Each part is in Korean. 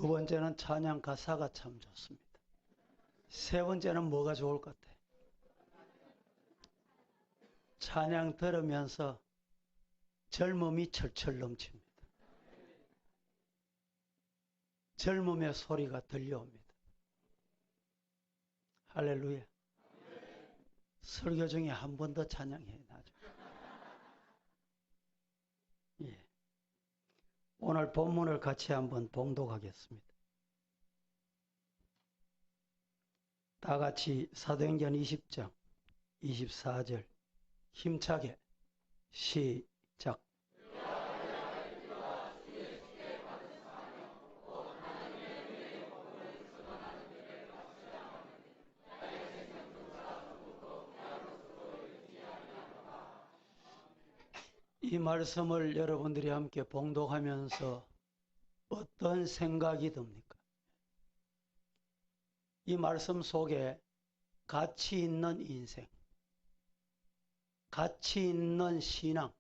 두 번째는 찬양 가사가 참 좋습니다. 세 번째는 뭐가 좋을 것 같아요? 찬양 들으면서 젊음이 철철 넘칩니다. 젊음의 소리가 들려옵니다. 할렐루야. 설교 중에 한 번 더 찬양해 나죠. 예. 오늘 본문을 같이 한번 봉독하겠습니다. 다 같이 사도행전 20장 24절 힘차게 시작. 이 말씀을 여러분들이 함께 봉독하면서 어떤 생각이 듭니까? 이 말씀 속에 가치 있는 인생, 가치 있는 신앙,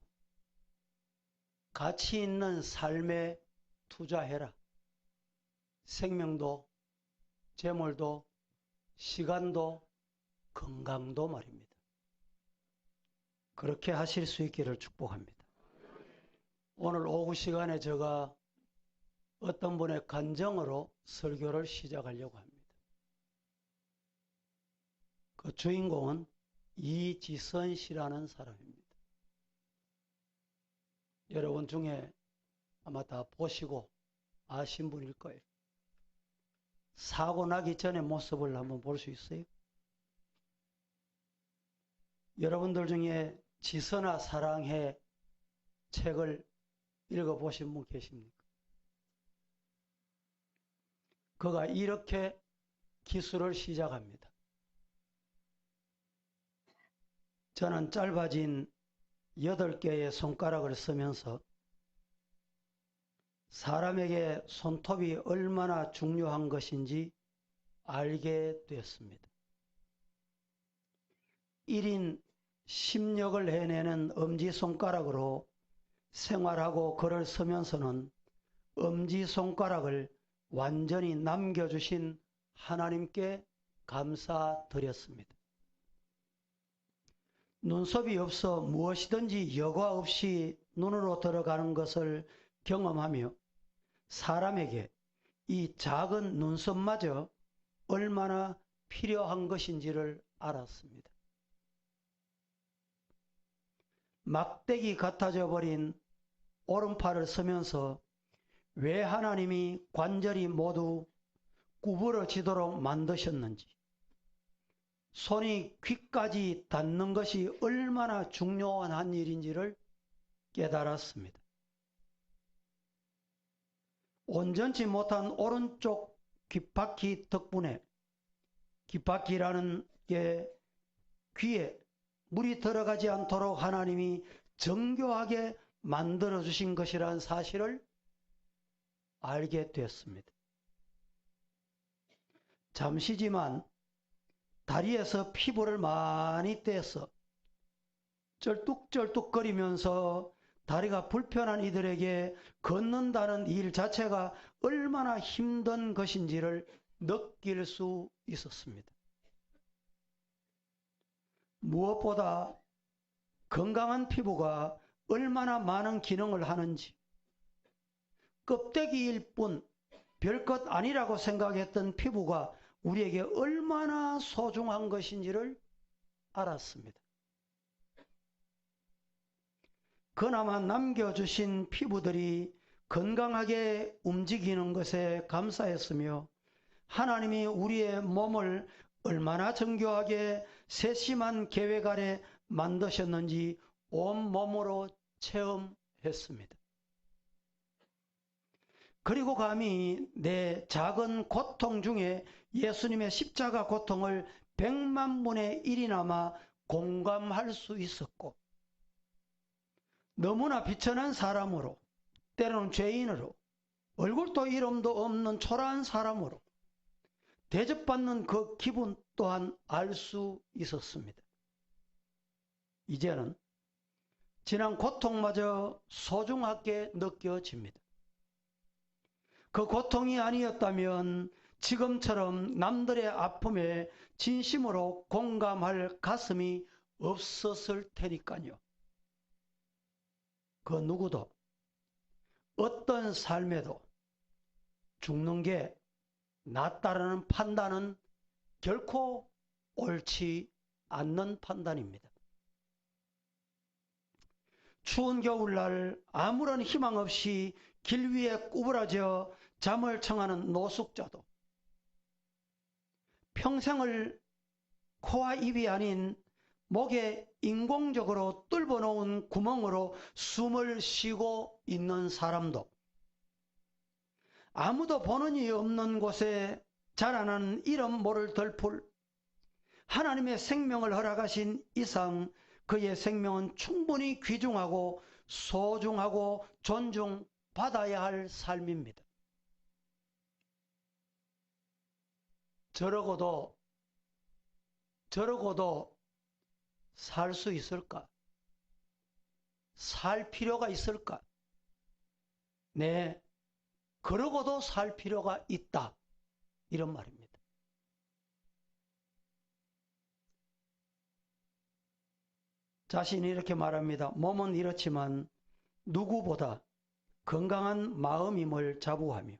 가치 있는 삶에 투자해라. 생명도, 재물도, 시간도, 건강도 말입니다. 그렇게 하실 수 있기를 축복합니다. 오늘 오후 시간에 제가 어떤 분의 간정으로 설교를 시작하려고 합니다. 그 주인공은 이지선 씨라는 사람입니다. 여러분 중에 아마 다 보시고 아신 분일 거예요. 사고 나기 전의 모습을 한번 볼 수 있어요? 여러분들 중에 지선아 사랑해 책을 읽어보신 분 계십니까? 그가 이렇게 기술을 시작합니다. 저는 짧아진 8개의 손가락을 쓰면서 사람에게 손톱이 얼마나 중요한 것인지 알게 되었습니다. 1인 10역을 해내는 엄지손가락으로 생활하고 글을 쓰면서는 엄지손가락을 완전히 남겨주신 하나님께 감사드렸습니다. 눈썹이 없어 무엇이든지 여과 없이 눈으로 들어가는 것을 경험하며 사람에게 이 작은 눈썹마저 얼마나 필요한 것인지를 알았습니다. 막대기 같아져 버린 오른팔을 쓰면서 왜 하나님이 관절이 모두 구부러지도록 만드셨는지, 손이 귀까지 닿는 것이 얼마나 중요한 일인지를 깨달았습니다. 온전치 못한 오른쪽 귓바퀴 덕분에, 귓바퀴라는 게 귀에 물이 들어가지 않도록 하나님이 정교하게 만들어주신 것이라는 사실을 알게 됐습니다. 잠시지만 다리에서 피부를 많이 떼서 쩔뚝쩔뚝거리면서 다리가 불편한 이들에게 걷는다는 일 자체가 얼마나 힘든 것인지를 느낄 수 있었습니다. 무엇보다 건강한 피부가 얼마나 많은 기능을 하는지, 껍데기일 뿐 별것 아니라고 생각했던 피부가 우리에게 얼마나 소중한 것인지를 알았습니다. 그나마 남겨주신 피부들이 건강하게 움직이는 것에 감사했으며 하나님이 우리의 몸을 얼마나 정교하게 세심한 계획 아래 만드셨는지 온몸으로 체험했습니다. 그리고 감히 내 작은 고통 중에 예수님의 십자가 고통을 100만 분의 1이나마 공감할 수 있었고, 너무나 비천한 사람으로, 때로는 죄인으로, 얼굴도 이름도 없는 초라한 사람으로 대접받는 그 기분 또한 알 수 있었습니다. 이제는 지난 고통마저 소중하게 느껴집니다. 그 고통이 아니었다면 지금처럼 남들의 아픔에 진심으로 공감할 가슴이 없었을 테니까요. 그 누구도 어떤 삶에도 죽는 게 낫다라는 판단은 결코 옳지 않는 판단입니다. 추운 겨울날 아무런 희망 없이 길 위에 구부러져 잠을 청하는 노숙자도 평생을 코와 입이 아닌 목에 인공적으로 뚫어놓은 구멍으로 숨을 쉬고 있는 사람도 아무도 보는 이 없는 곳에 자라나는 이름 모를 덜풀 하나님의 생명을 허락하신 이상 그의 생명은 충분히 귀중하고 소중하고 존중받아야 할 삶입니다. 저러고도 살 수 있을까? 살 필요가 있을까? 네, 그러고도 살 필요가 있다. 이런 말입니다. 자신이 이렇게 말합니다. 몸은 이렇지만 누구보다 건강한 마음임을 자부하며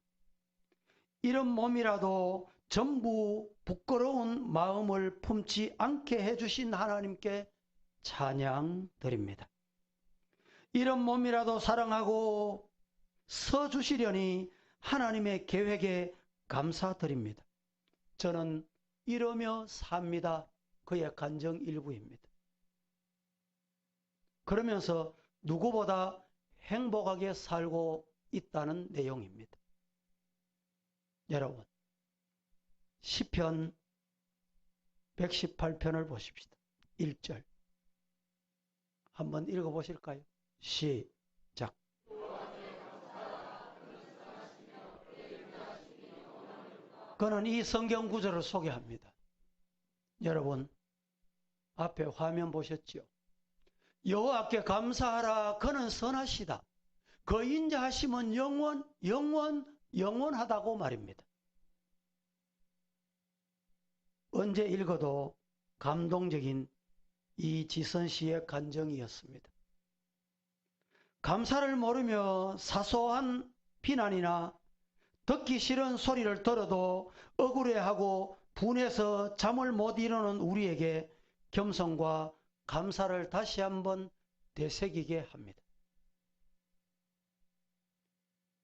이런 몸이라도 전부 부끄러운 마음을 품지 않게 해주신 하나님께 찬양 드립니다. 이런 몸이라도 사랑하고 서주시려니 하나님의 계획에 감사드립니다. 저는 이러며 삽니다. 그의 간증 일부입니다. 그러면서 누구보다 행복하게 살고 있다는 내용입니다. 여러분, 시편 118편을 보십시다. 1절 한번 읽어보실까요? 시작. 그는 이 성경 구절을 소개합니다. 여러분, 앞에 화면 보셨죠? 여호와께 감사하라. 그는 선하시다. 그 인자하심은 영원하다고 말입니다. 언제 읽어도 감동적인 이지선 씨의 간정이었습니다. 감사를 모르며 사소한 비난이나 듣기 싫은 소리를 들어도 억울해하고 분해서 잠을 못 이루는 우리에게 겸손과 감사를 다시 한번 되새기게 합니다.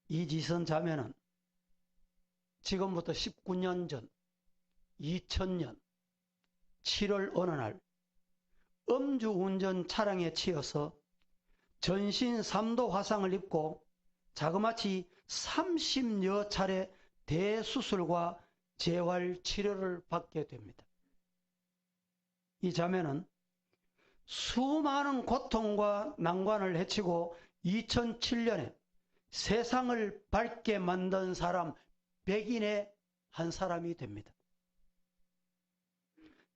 이지선 자매는 지금부터 19년 전 2000년 7월 어느 날 음주운전 차량에 치여서 전신 3도 화상을 입고 자그마치 30여 차례 대수술과 재활치료를 받게 됩니다. 이 자매는 수많은 고통과 난관을 헤치고 2007년에 세상을 밝게 만든 사람 100인의 한 사람이 됩니다.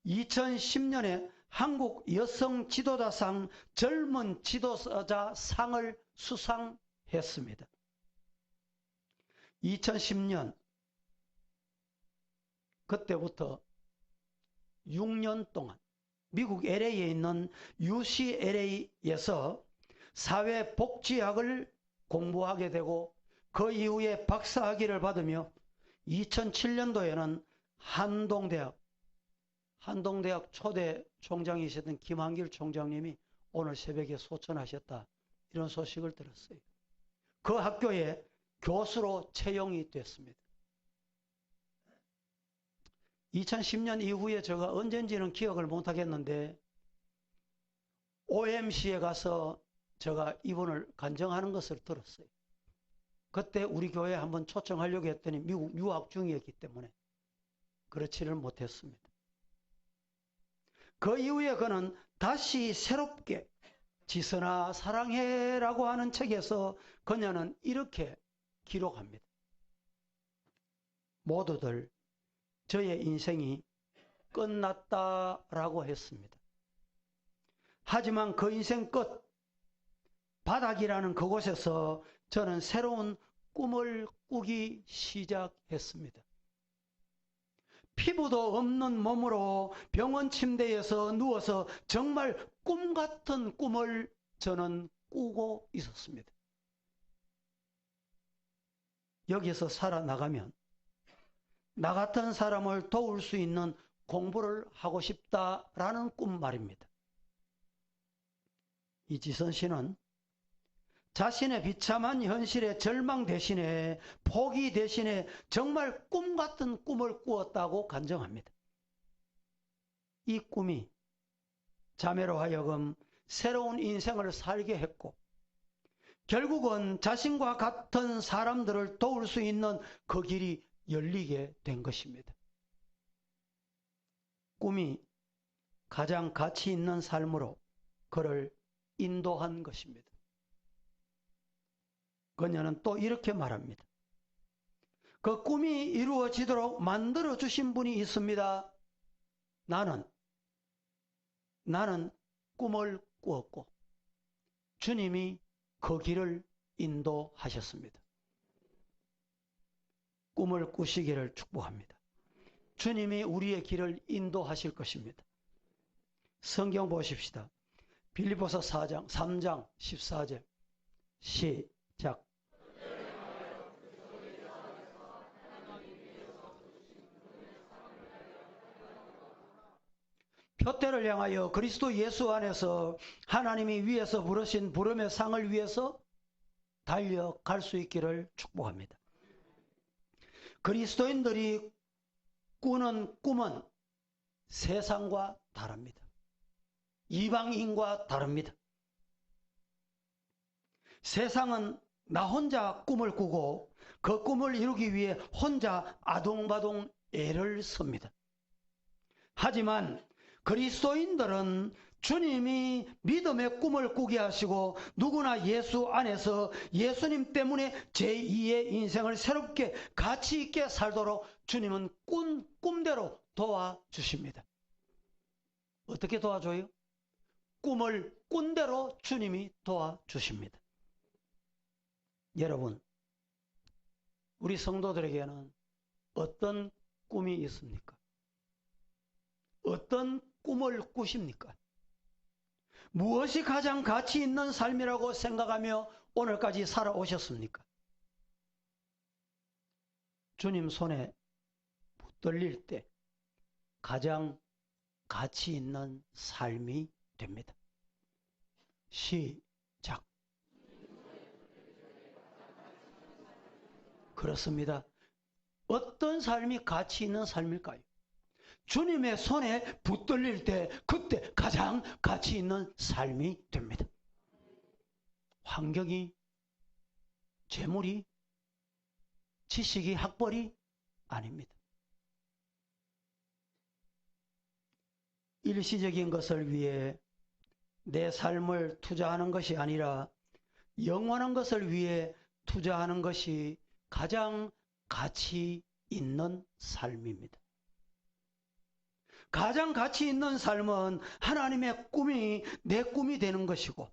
2010년에 한국 여성 지도자상 젊은 지도자 상을 수상했습니다. 2010년 그때부터 6년 동안 미국 LA에 있는 UCLA에서 사회복지학을 공부하게 되고 그 이후에 박사학위를 받으며 2007년도에는 한동대학 초대 총장이셨던 김한길 총장님이 오늘 새벽에 소천하셨다. 이런 소식을 들었어요. 그 학교에 교수로 채용이 됐습니다. 2010년 이후에 제가 언젠지는 기억을 못하겠는데 OMC에 가서 제가 이분을 간증하는 것을 들었어요. 그때 우리 교회에 한번 초청하려고 했더니 미국 유학 중이었기 때문에 그렇지를 못했습니다. 그 이후에 그는 다시 새롭게 지선아 사랑해라고 하는 책에서 그녀는 이렇게 기록합니다. 모두들 저의 인생이 끝났다라고 했습니다. 하지만 그 인생 끝 바닥이라는 그곳에서 저는 새로운 꿈을 꾸기 시작했습니다. 피부도 없는 몸으로 병원 침대에서 누워서 정말 꿈 같은 꿈을 저는 꾸고 있었습니다. 여기서 살아나가면 나 같은 사람을 도울 수 있는 공부를 하고 싶다라는 꿈 말입니다. 이지선 씨는 자신의 비참한 현실의 절망 대신에, 포기 대신에 정말 꿈 같은 꿈을 꾸었다고 간증합니다. 이 꿈이 자매로 하여금 새로운 인생을 살게 했고, 결국은 자신과 같은 사람들을 도울 수 있는 그 길이 열리게 된 것입니다. 꿈이 가장 가치 있는 삶으로 그를 인도한 것입니다. 그녀는 또 이렇게 말합니다. 그 꿈이 이루어지도록 만들어 주신 분이 있습니다. 나는 꿈을 꾸었고 주님이 그 길을 인도하셨습니다. 꿈을 꾸시기를 축복합니다. 주님이 우리의 길을 인도하실 것입니다. 성경 보십시다. 빌립보서 3장 14절 시작. 표대를 향하여 그리스도 예수 안에서 하나님이 위에서 부르신 부름의 상을 위해서 달려갈 수 있기를 축복합니다. 그리스도인들이 꾸는 꿈은 세상과 다릅니다. 이방인과 다릅니다. 세상은 나 혼자 꿈을 꾸고 그 꿈을 이루기 위해 혼자 아동바동 애를 씁니다. 하지만 그리스도인들은 주님이 믿음의 꿈을 꾸게 하시고 누구나 예수 안에서 예수님 때문에 제2의 인생을 새롭게 가치 있게 살도록 주님은 꿈대로 도와주십니다. 어떻게 도와줘요? 꿈을 꾼 대로 주님이 도와주십니다. 여러분, 우리 성도들에게는 어떤 꿈이 있습니까? 어떤 꿈을 꾸십니까? 무엇이 가장 가치 있는 삶이라고 생각하며 오늘까지 살아오셨습니까? 주님 손에 붙들릴 때 가장 가치 있는 삶이 됩니다. 시작. 그렇습니다. 어떤 삶이 가치 있는 삶일까요? 주님의 손에 붙들릴 때 그때 가장 가치 있는 삶이 됩니다. 환경이, 재물이, 지식이, 학벌이 아닙니다. 일시적인 것을 위해 내 삶을 투자하는 것이 아니라 영원한 것을 위해 투자하는 것이 가장 가치 있는 삶입니다. 가장 가치 있는 삶은 하나님의 꿈이 내 꿈이 되는 것이고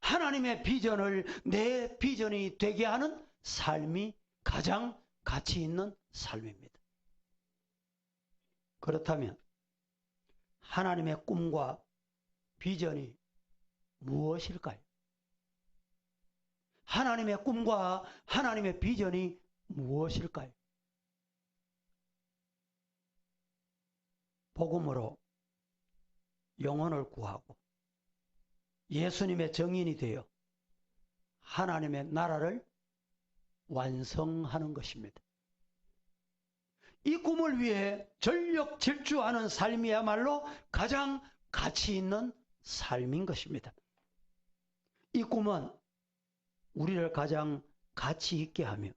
하나님의 비전을 내 비전이 되게 하는 삶이 가장 가치 있는 삶입니다. 그렇다면 하나님의 꿈과 비전이 무엇일까요? 하나님의 꿈과 하나님의 비전이 무엇일까요? 복음으로 영혼을 구하고 예수님의 증인이 되어 하나님의 나라를 완성하는 것입니다. 이 꿈을 위해 전력 질주하는 삶이야말로 가장 가치 있는 삶인 것입니다. 이 꿈은 우리를 가장 가치 있게 하며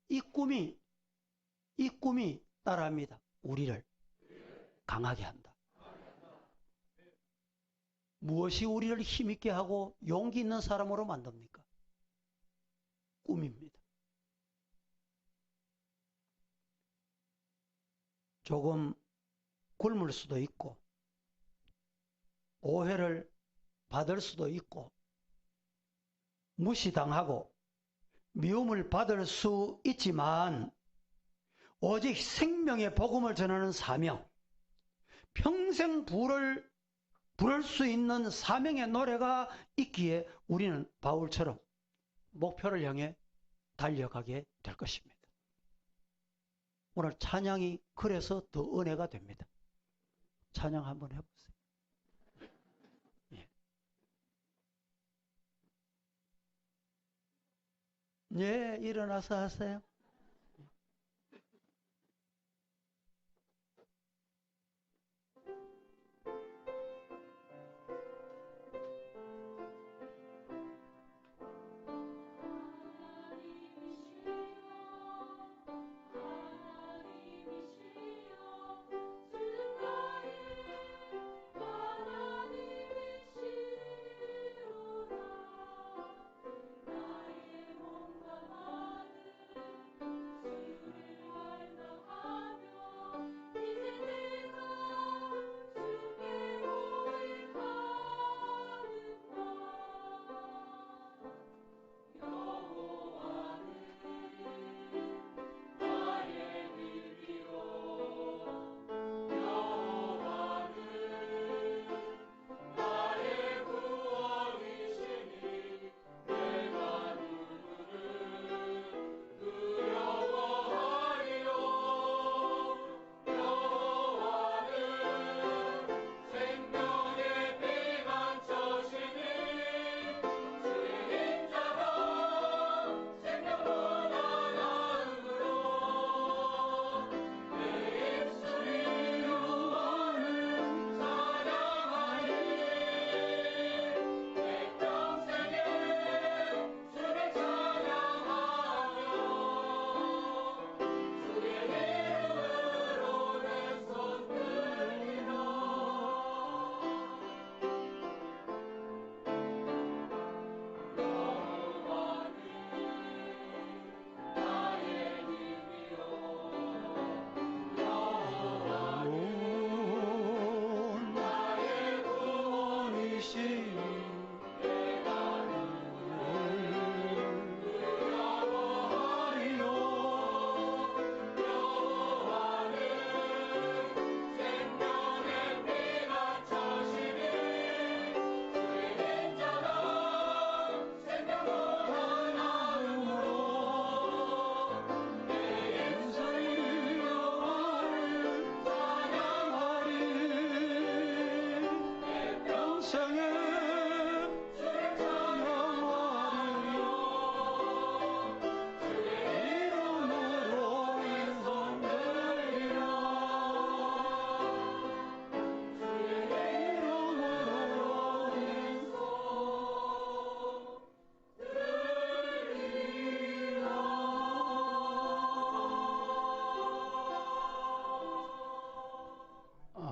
이 꿈이 따라합니다. 우리를 강하게 한다. 무엇이 우리를 힘있게 하고 용기 있는 사람으로 만듭니까? 꿈입니다. 조금 굶을 수도 있고 오해를 받을 수도 있고 무시당하고 미움을 받을 수 있지만 오직 생명의 복음을 전하는 사명, 평생 부를 수 있는 사명의 노래가 있기에 우리는 바울처럼 목표를 향해 달려가게 될 것입니다. 오늘 찬양이 그래서 더 은혜가 됩니다. 찬양 한번 해보세요. 예. 예, 일어나서 하세요.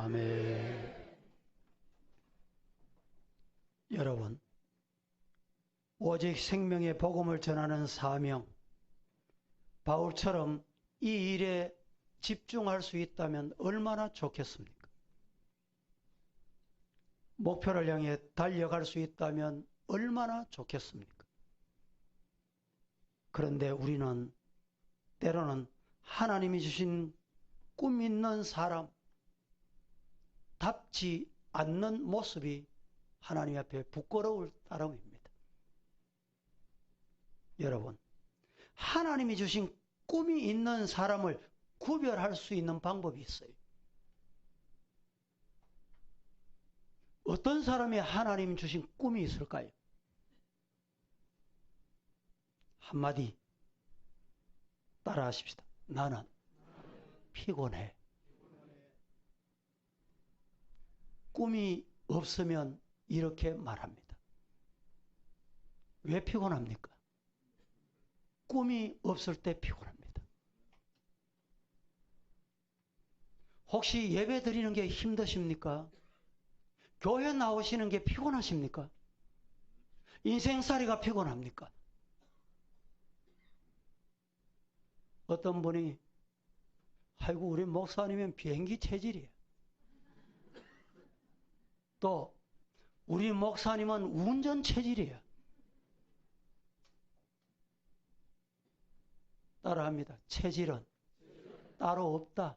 아멘. 여러분, 오직 생명의 복음을 전하는 사명, 바울처럼 이 일에 집중할 수 있다면 얼마나 좋겠습니까? 목표를 향해 달려갈 수 있다면 얼마나 좋겠습니까? 그런데 우리는 때로는 하나님이 주신 꿈 있는 사람, 답지 않는 모습이 하나님 앞에 부끄러울 따름입니다. 여러분, 하나님이 주신 꿈이 있는 사람을 구별할 수 있는 방법이 있어요. 어떤 사람이 하나님 주신 꿈이 있을까요? 한마디 따라 하십시다. 나는 피곤해. 꿈이 없으면 이렇게 말합니다. 왜 피곤합니까? 꿈이 없을 때 피곤합니다. 혹시 예배 드리는 게 힘드십니까? 교회 나오시는 게 피곤하십니까? 인생살이가 피곤합니까? 어떤 분이 아이고 우리 목사님은 비행기 체질이에요. 또 우리 목사님은 운전 체질이에요. 따라합니다. 체질은 따로 없다.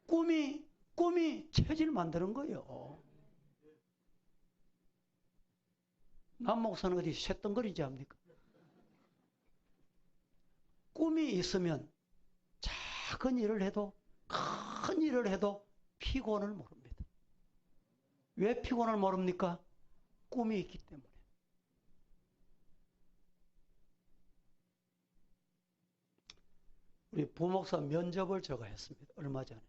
꿈이 체질 만드는 거예요. 남 목사는 어디 쇳덩거리지 합니까? 꿈이 있으면 작은 일을 해도 큰 일을 해도 피곤을 모릅니다. 왜 피곤을 모릅니까? 꿈이 있기 때문에. 우리 부목사 면접을 제가 했습니다. 얼마 전에.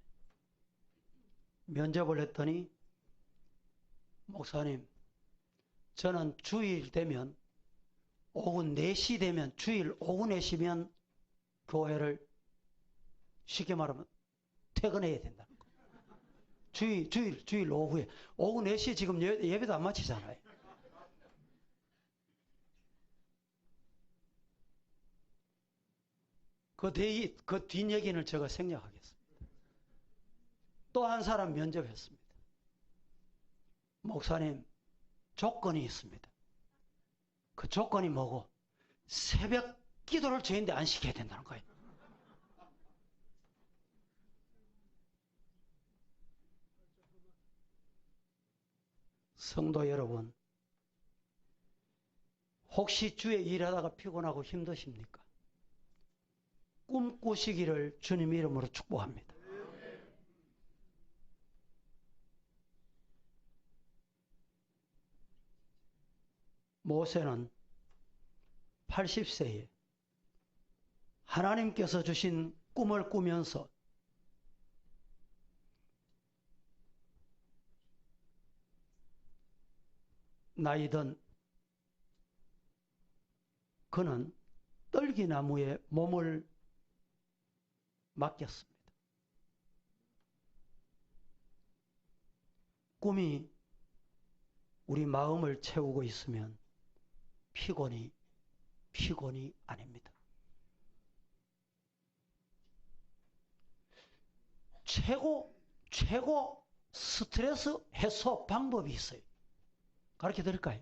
면접을 했더니 목사님, 저는 주일 되면 오후 4시 되면 주일 오후 4시면 교회를 쉽게 말하면 퇴근해야 된다는 거예요. 주일 오후에. 오후 4시에 지금 예배도 안 마치잖아요. 그 뒷얘기는 제가 생략하겠습니다. 또 한 사람 면접했습니다. 목사님, 조건이 있습니다. 그 조건이 뭐고? 새벽 기도를 저희인데 안 시켜야 된다는 거예요. 성도 여러분, 혹시 주에 일하다가 피곤하고 힘드십니까? 꿈꾸시기를 주님 이름으로 축복합니다. 모세는 80세에 하나님께서 주신 꿈을 꾸면서 나이든 그는 떨기나무에 몸을 맡겼습니다. 꿈이 우리 마음을 채우고 있으면 피곤이 아닙니다. 최고 스트레스 해소 방법이 있어요. 가르쳐 드릴까요?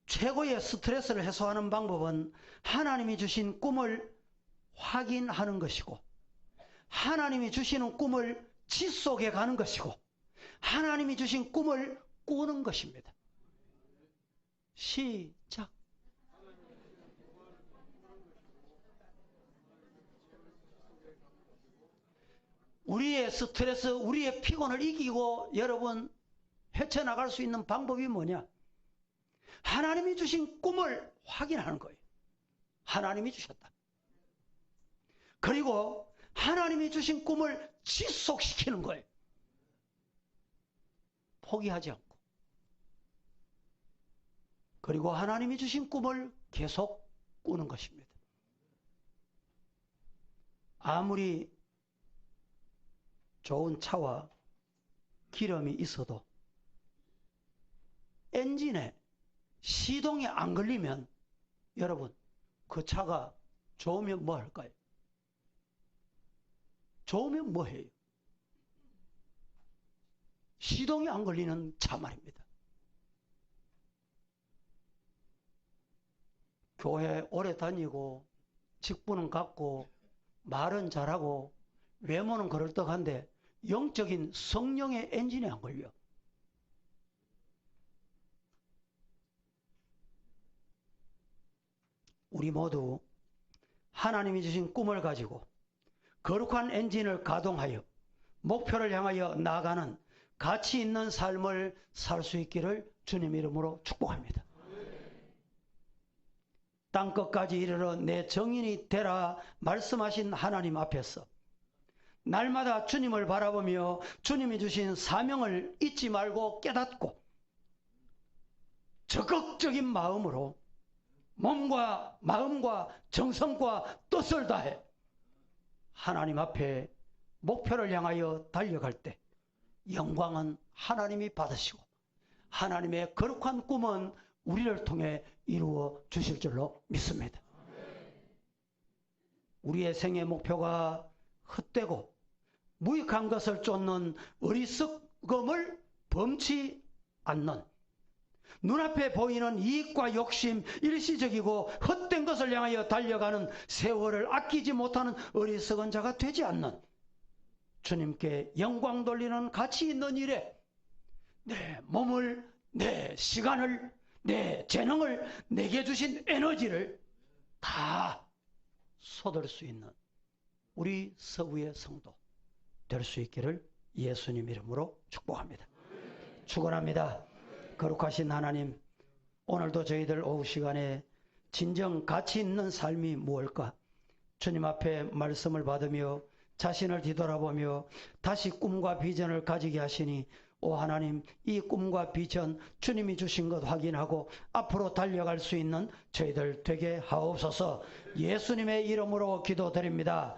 최고의 스트레스를 해소하는 방법은 하나님이 주신 꿈을 확인하는 것이고, 하나님이 주시는 꿈을 지속해 가는 것이고, 하나님이 주신 꿈을 꾸는 것입니다. 시작. 우리의 스트레스, 우리의 피곤을 이기고 여러분 헤쳐나갈 수 있는 방법이 뭐냐? 하나님이 주신 꿈을 확인하는 거예요. 하나님이 주셨다. 그리고 하나님이 주신 꿈을 지속시키는 거예요. 포기하지 않고. 그리고 하나님이 주신 꿈을 계속 꾸는 것입니다. 아무리 좋은 차와 기름이 있어도 엔진에 시동이 안 걸리면 여러분 그 차가 좋으면 뭐 할까요? 좋으면 뭐 해요? 시동이 안 걸리는 차 말입니다. 교회 오래 다니고 직분은 갖고 말은 잘하고 외모는 그럴듯한데 영적인 성령의 엔진이 안 걸려. 우리 모두 하나님이 주신 꿈을 가지고 거룩한 엔진을 가동하여 목표를 향하여 나아가는 가치 있는 삶을 살 수 있기를 주님 이름으로 축복합니다. 땅끝까지 이르러 내 정인이 되라 말씀하신 하나님 앞에서 날마다 주님을 바라보며 주님이 주신 사명을 잊지 말고 깨닫고 적극적인 마음으로 몸과 마음과 정성과 뜻을 다해 하나님 앞에 목표를 향하여 달려갈 때 영광은 하나님이 받으시고 하나님의 거룩한 꿈은 우리를 통해 이루어 주실 줄로 믿습니다. 우리의 생애 목표가 헛되고 무익한 것을 쫓는 어리석음을 범치 않는 눈앞에 보이는 이익과 욕심, 일시적이고 헛된 것을 향하여 달려가는 세월을 아끼지 못하는 어리석은 자가 되지 않는 주님께 영광 돌리는 가치 있는 일에 내 몸을, 내 시간을, 내 재능을, 내게 주신 에너지를 다 쏟을 수 있는 우리 서구의 성도 될 수 있기를 예수님 이름으로 축복합니다. 축원합니다. 거룩하신 하나님, 오늘도 저희들 오후 시간에 진정 가치 있는 삶이 무엇일까? 주님 앞에 말씀을 받으며 자신을 뒤돌아보며 다시 꿈과 비전을 가지게 하시니 오 하나님, 이 꿈과 비전 주님이 주신 것 확인하고 앞으로 달려갈 수 있는 저희들 되게 하옵소서. 예수님의 이름으로 기도드립니다.